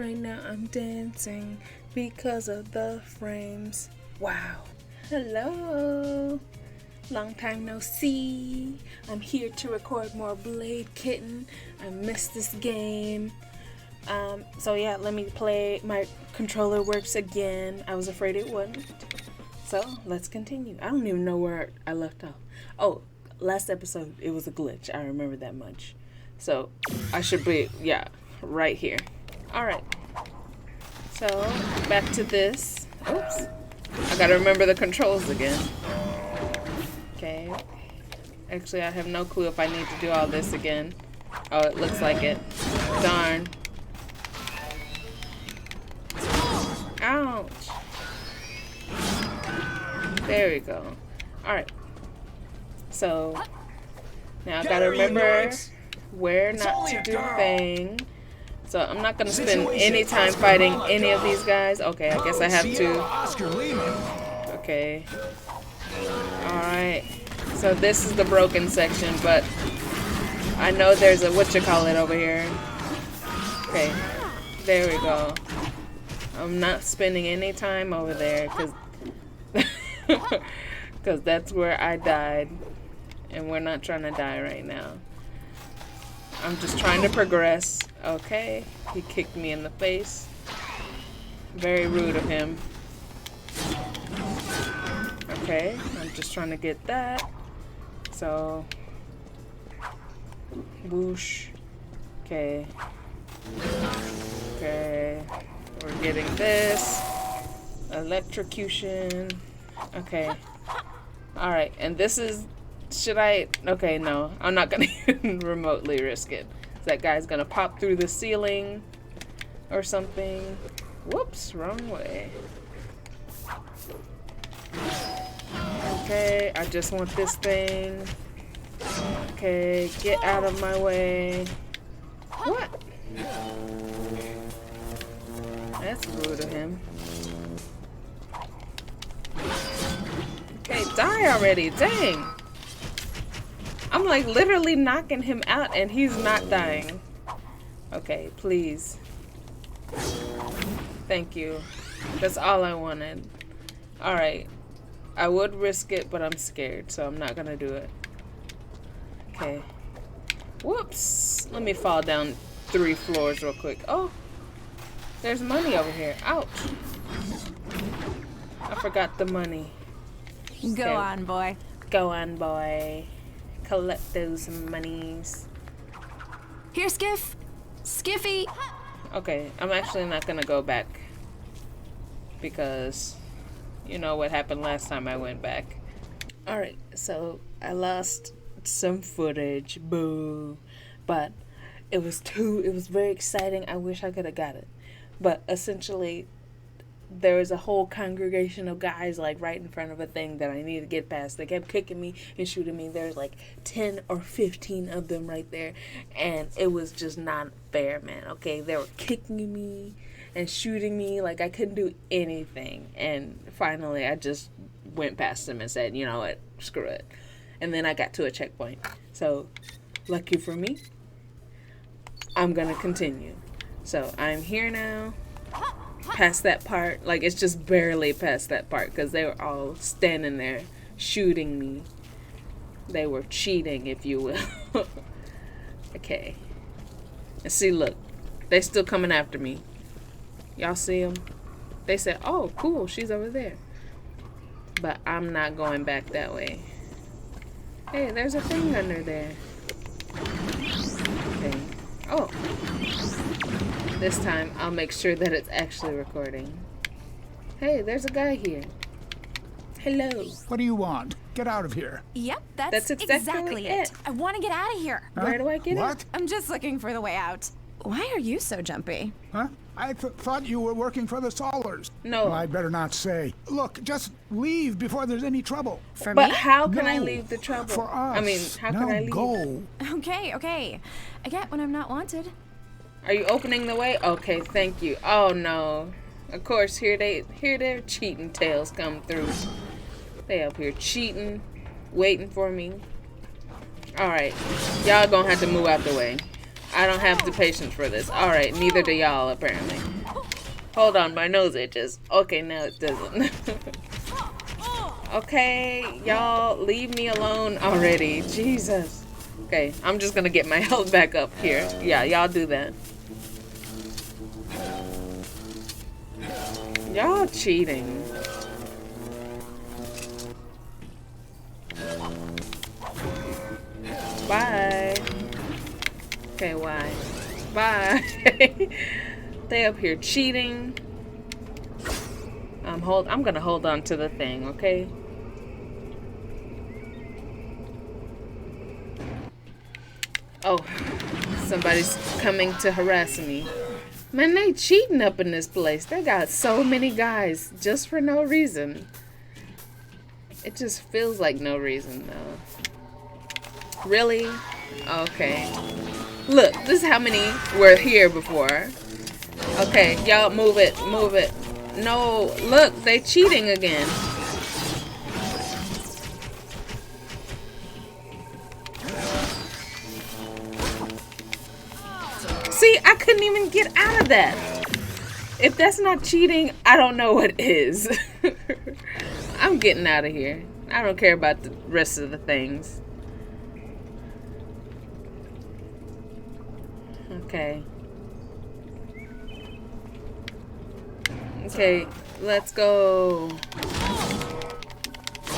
Right now I'm dancing because of the frames. Wow. Hello. Long time no see. I'm here to record more Blade-Kitten. I missed this game. So yeah, let me play. My controller works again. I was afraid it wouldn't. So let's continue. I don't even know where I left off. Oh, last episode it was a glitch. I remember that much. So I should be, yeah, right here. Alright. So back to this. Oops. I gotta remember the controls again. Okay. Actually, I have no clue if I need to do all this again. Oh, it looks like it. Darn. Ouch. There we go. Alright. So, now I gotta remember where not to do thing. So I'm not gonna spend any time fighting any of these guys. Okay, I guess I have to. Okay. Alright. So this is the broken section, but I know there's a whatchamacallit over here. Okay. There we go. I'm not spending any time over there because that's where I died. And we're not trying to die right now. I'm just trying to progress. Okay. He kicked me in the face. Very rude of him. Okay. I'm just trying to get that. So. Whoosh. Okay. Okay. We're getting this. Electrocution. Okay. Alright. And this is... Should I? Okay, no. I'm not going to even remotely risk it. That guy's going to pop through the ceiling or something. Whoops, wrong way. Okay, I just want this thing. Okay, get out of my way. What? That's rude of him. Okay, die already. Dang. I'm like literally knocking him out and he's not dying. Okay, please. Thank you. That's all I wanted. Alright. I would risk it, but I'm scared, so I'm not gonna do it. Okay. Whoops. Let me fall down 3 floors real quick. Oh. There's money over here. Ouch. I forgot the money. Go on, boy. Go on, boy. Collect those monies. Here, Skiff. Skiffy. Okay, I'm actually not gonna go back because you know what happened last time I went back. Alright, so I lost some footage. Boo. But it was very exciting. I wish I could have got it. But essentially there was a whole congregation of guys like right in front of a thing that I needed to get past. They kept kicking me and shooting me. There's like 10 or 15 of them right there. And it was just not fair, man. Okay, they were kicking me and shooting me like I couldn't do anything. And finally I just went past them and said, you know what, screw it. And then I got to a checkpoint. So, lucky for me, I'm gonna continue. So, I'm here now. Past that part, like it's just barely past that part because they were all standing there shooting me. They were cheating, if you will. Okay. And see, look, they still coming after me. Y'all see them? They said, oh, cool, she's over there. But I'm not going back that way. Hey, there's a thing under there. Okay. Oh. This time, I'll make sure that it's actually recording. Hey, there's a guy here. Hello. What do you want? Get out of here. Yep, that's exactly it. I want to get out of here. Huh? Where do I get What? I'm just looking for the way out. Why are you so jumpy? Huh? I thought you were working for the Solars. No. Well, I'd better not say. Look, just leave before there's any trouble. For But me? how can I No, leave the trouble? For us. I mean, how now can I leave? Go. Okay. I get when I'm not wanted. Are you opening the way? Okay, thank you. Oh no. Of course, here their cheating tails come through. They up here cheating, waiting for me. Alright. Y'all gonna have to move out the way. I don't have the patience for this. Alright, neither do y'all apparently. Hold on, my nose itches. Okay, now it doesn't. Okay, y'all, leave me alone already. Jesus. Okay, I'm just gonna get my health back up here. Yeah, y'all do that. Y'all cheating. Bye. Okay, why? Bye. They up here cheating. I'm gonna hold on to the thing, okay? Oh, somebody's coming to harass me. Man, they cheating up in this place. They got so many guys just for no reason. It just feels like no reason, though. Really? Okay. Look, this is how many were here before. Okay, y'all move it, move it. No, look, they cheating again. See, I couldn't even get out of that. If that's not cheating, I don't know what is. I'm getting out of here. I don't care about the rest of the things. Okay. Okay, let's go.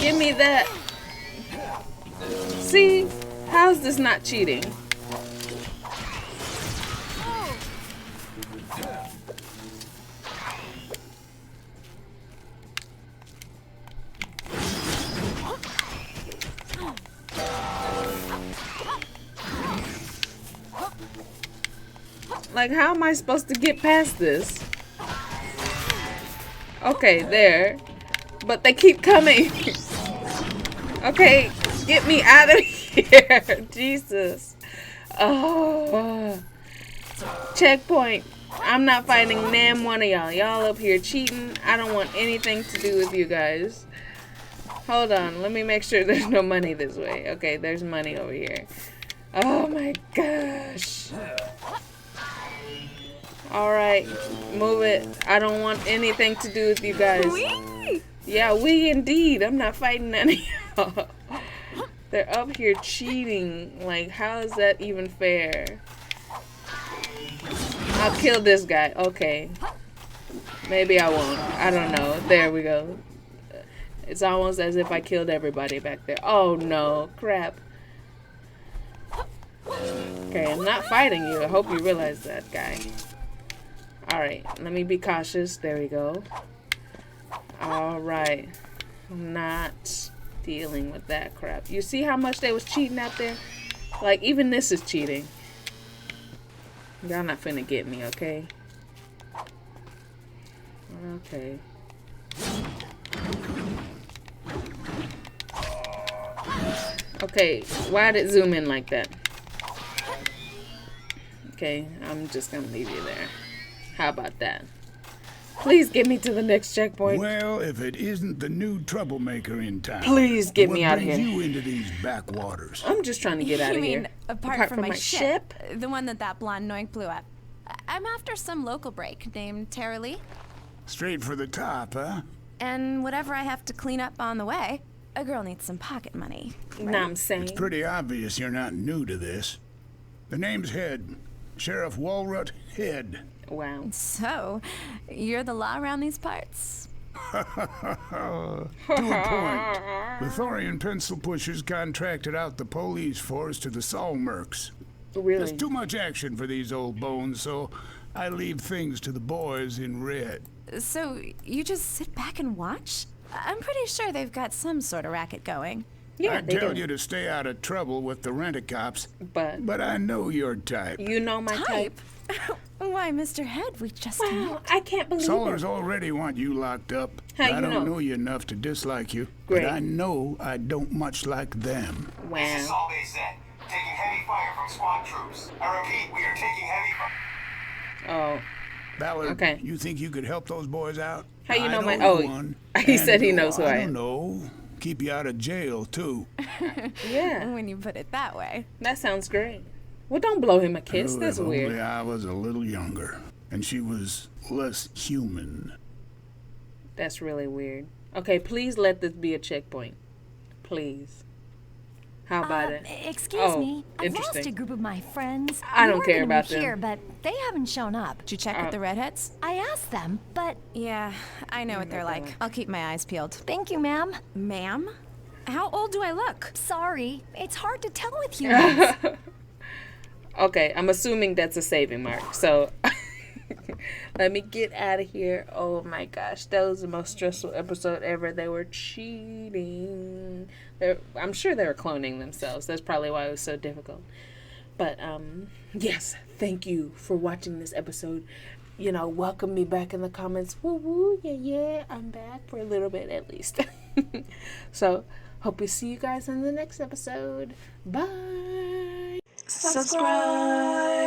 Give me that. See? How's this not cheating? Like, how am I supposed to get past this? Okay, there. But they keep coming. Okay, get me out of here. Jesus. Oh. Checkpoint. I'm not fighting damn one of y'all. Y'all up here cheating. I don't want anything to do with you guys. Hold on. Let me make sure there's no money this way. Okay, there's money over here. Oh my gosh. Alright, move it. I don't want anything to do with you guys. Wee! Yeah, we indeed. I'm not fighting any of y'all. They're up here cheating. Like, how is that even fair? I'll kill this guy. Okay. Maybe I won't. I don't know. There we go. It's almost as if I killed everybody back there. Oh no. Crap. Okay, I'm not fighting you. I hope you realize that, guy. Alright, let me be cautious. There we go. Alright. I'm not dealing with that crap. You see how much they was cheating out there? Like, even this is cheating. Y'all not finna get me, okay? Okay. Okay, why did it zoom in like that? Okay, I'm just gonna leave you there. How about that? Please get me to the next checkpoint. Well, if it isn't the new troublemaker in town. Please get me out of What here. brings you into these backwaters? I'm just trying to get out You of mean here. apart from my ship? The one that blonde noink blew up. I'm after some local break named Tara Lee. Straight for the top, huh? And whatever I have to clean up on the way. A girl needs some pocket money. Know I'm saying? It's pretty obvious you're not new to this. The name's Head. Sheriff Walrut Head. Wow. So, you're the law around these parts? To a point. The Thorian pencil pushers contracted out the police force to the Salmerks. Really? There's too much action for these old bones, so I leave things to the boys in red. So, you just sit back and watch? I'm pretty sure they've got some sort of racket going. Yeah, I'd they tell do. you to stay out of trouble with the rent-a-cops, But but I know your type. you know my type. Why, Mr. Head, we just Wow, met. I can't believe Sawyers it. already want you locked up. How I you don't know? you enough to dislike you, Great. but I know I don't much like them. This is Wow. all they said. Taking heavy fire from squad troops. I repeat, we are taking heavy fire. Oh, Ballard, Okay. you think you could help those boys out? How you I know my- know oh, one. he And, said he knows who I I am. don't know. Keep you out of jail, too. yeah. When you put it that way. That sounds great. Well, don't blow him a kiss. Oh, That's if only weird. I was a little younger. and she was less human. That's really weird. Okay, please let this be a checkpoint. Please. How about it? Excuse Oh, me. I've interesting. lost a group of my friends. I don't We were care gonna about be them. here, but they haven't shown up. Did you check with the redheads? I asked them, but Yeah, I know what they're like. I'll keep my eyes peeled. thank you, ma'am. Ma'am? How old do I look? Sorry, it's hard to tell with humans. Okay, I'm assuming that's a saving mark. So let me get out of here. Oh my gosh, that was the most stressful episode ever. They were cheating. I'm sure they were cloning themselves. That's probably why it was so difficult. But yes, thank you for watching this episode. You know, welcome me back in the comments. Woo woo, yeah, I'm back for a little bit at least. So, hope we see you guys in the next episode. Bye. Subscribe.